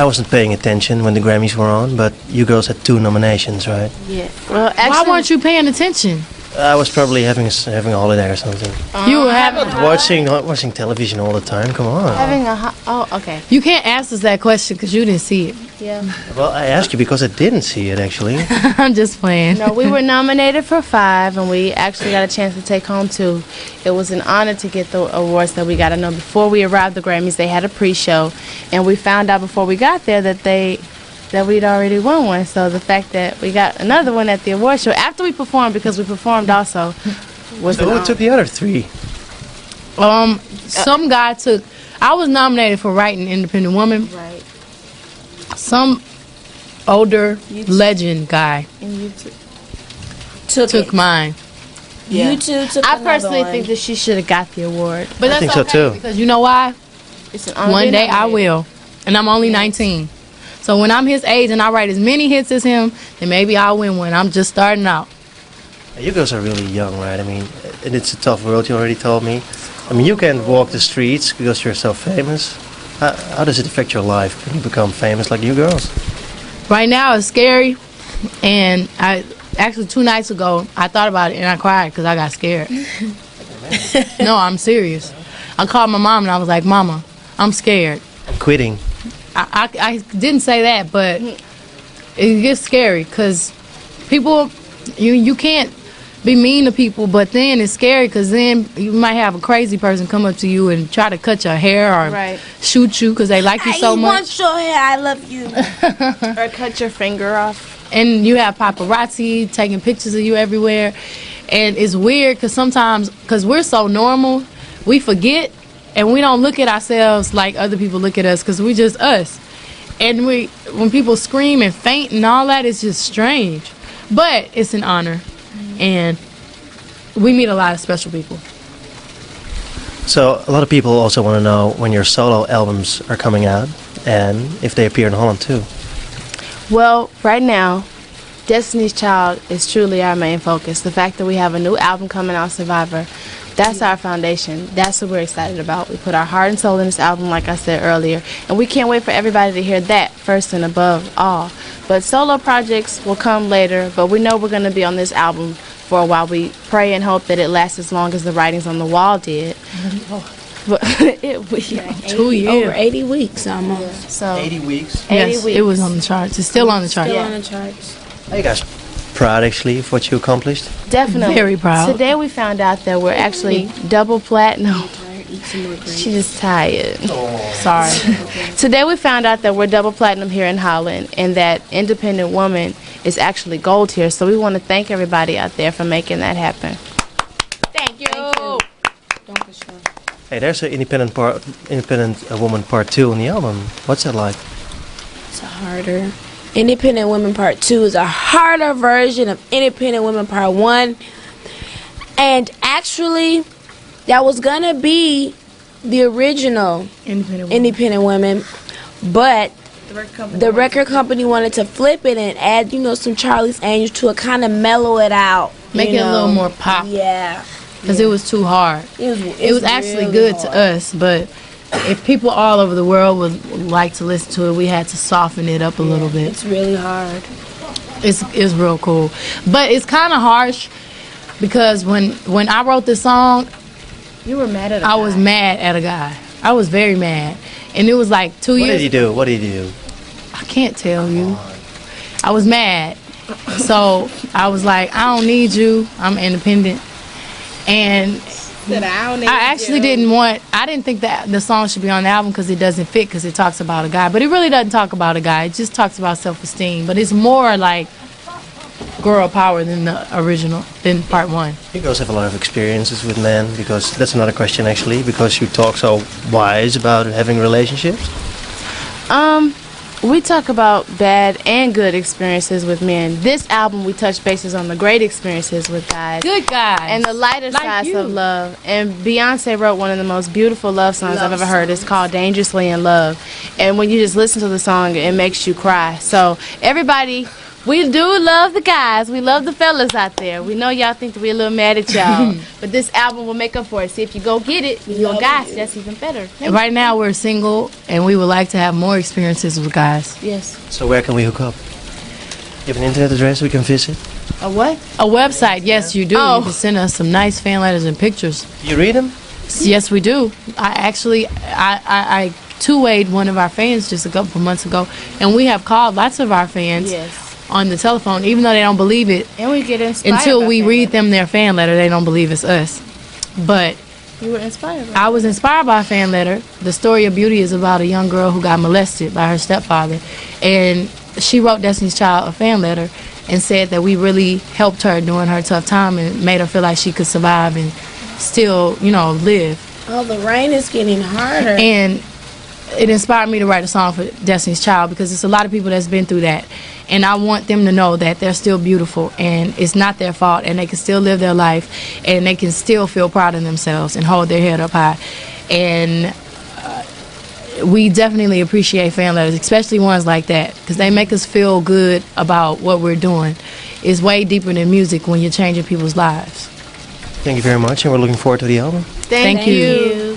I wasn't paying attention when the Grammys were on, but you girls had 2 nominations, right? Yeah. Well, Why actually, weren't you paying attention? I was probably having a holiday or something. You were having. Watching television all the time. Come on. having oh, okay. You can't ask us that question because you didn't see it. Yeah. Well, I asked you because I didn't see it actually. I'm just playing. No, we were nominated for 5, and we actually got a chance to take home 2. It was an honor to get the awards that we got. I know before we arrived at the Grammys, they had a pre-show, and we found out before we got there that we'd already won one. So the fact that we got another one at the award show after we performed, because we performed also, was So who took the other 3? Some guy took. I was nominated for Writing Independent Woman. right. Some older legend guy And you took mine. Yeah. You two took I another personally one. think that she should have got the award. But that's think so, okay, too. because you know why? It's an honor. One to be day I nominated. will, and I'm only 19. So when I'm his age and I write as many hits as him, then maybe I'll win one. I'm just starting out. You girls are really young, right? I mean, and it's a tough world. You already told me. I mean, you can't walk the streets because you're so famous. How does it affect your life when you become famous like you girls? Right now it's scary, and I actually 2 nights ago I thought about it and I cried because I got scared. No, I'm serious. I called my mom and I was like, "Mama, I'm scared." I'm quitting. I didn't say that, but it gets scary because people, you can't be mean to people, but then it's scary because then you might have a crazy person come up to you and try to cut your hair or Right. shoot you because they like you so I much. want your hair. I love you. Or cut your finger off. And you have paparazzi taking pictures of you everywhere, and it's weird because sometimes, because we're so normal, we forget and we don't look at ourselves like other people look at us because we just us. And when people scream and faint and all that, it's just strange, but it's an honor, and we meet a lot of special people. So a lot of people also want to know when your solo albums are coming out and if they appear in Holland too. Well, right now, Destiny's Child is truly our main focus. The fact that we have a new album coming out, Survivor, that's our foundation. That's what we're excited about. We put our heart and soul in this album, like I said earlier, and we can't wait for everybody to hear that first and above all. But solo projects will come later, but we know we're going to be on this album for a while. We pray and hope that it lasts as long as the writings on the wall did. But it was 2 years. Over 80 weeks almost. so 80 weeks. 80 Yes, weeks. it was on the charts. It's still on the charts. Still on the charts. Are you guys proud actually of what you accomplished? Definitely. Very proud. Today we found out that we're actually double platinum. She's just tired. Sorry. Today we found out that we're double platinum here in Holland, and that Independent Woman is actually gold here. So we want to thank everybody out there for making that happen. Thank you. Hey, there's an Independent Woman Part 2 on the album. What's that like? It's harder. Independent Women Part 2 is a harder version of Independent Women Part 1. And actually, that was going to be the original Independent Women. But the record company wanted to flip it and add, some Charlie's Angels to it, kind of mellow it out. Make it a little more pop. Yeah. Because it was too hard. It was actually really good hard. to us, but if people all over the world would like to listen to it, we had to soften it up a little bit. It's really hard. It's real cool. But it's kind of harsh because when I wrote this song, You were mad at I was mad at a guy. I was very mad. And it was like 2 What years. did you do? What did you do? I can't tell you. I was mad. So I was like, I don't need you. I'm independent. And I actually I didn't think that the song should be on the album because it doesn't fit because it talks about a guy. But it really doesn't talk about a guy. It just talks about self-esteem. But it's more like girl power than the original, than part 1. You girls have a lot of experiences with men, because that's another question actually, because you talk so wise about having relationships. We talk about bad and good experiences with men. This album, we touch bases on the great experiences with guys. Good guy. And the lighter Like sides you. of love. And Beyonce wrote one of the most beautiful love songs I've ever heard. It's called Dangerously in Love. And when you just listen to the song, it makes you cry. So everybody We do love the guys. We love the fellas out there. We know y'all think that we're a little mad at y'all, but this album will make up for it. See, if you go get it, your guys, that's even better. And right now we're single, and we would like to have more experiences with guys. Yes. So where can we hook up? You have an internet address we can visit? A what? A website, yes, you do. Oh. You can send us some nice fan letters and pictures. You read them? Yes, we do. I two-wayed one of our fans just a couple months ago, and we have called lots of our fans on the telephone, even though they don't believe it. And we get inspired Until by we fan read letters. them their fan letter, they don't believe it's us. But You were inspired by I was inspired by a fan letter. The story of Beauty is about a young girl who got molested by her stepfather, and she wrote Destiny's Child a fan letter and said that we really helped her during her tough time and made her feel like she could survive and still, live. Oh, the rain is getting harder. And it inspired me to write a song for Destiny's Child because it's a lot of people that's been through that. And I want them to know that they're still beautiful and it's not their fault and they can still live their life and they can still feel proud of themselves and hold their head up high. And we definitely appreciate fan letters, especially ones like that, because they make us feel good about what we're doing. It's way deeper than music when you're changing people's lives. Thank you very much, and we're looking forward to the album. Thank you.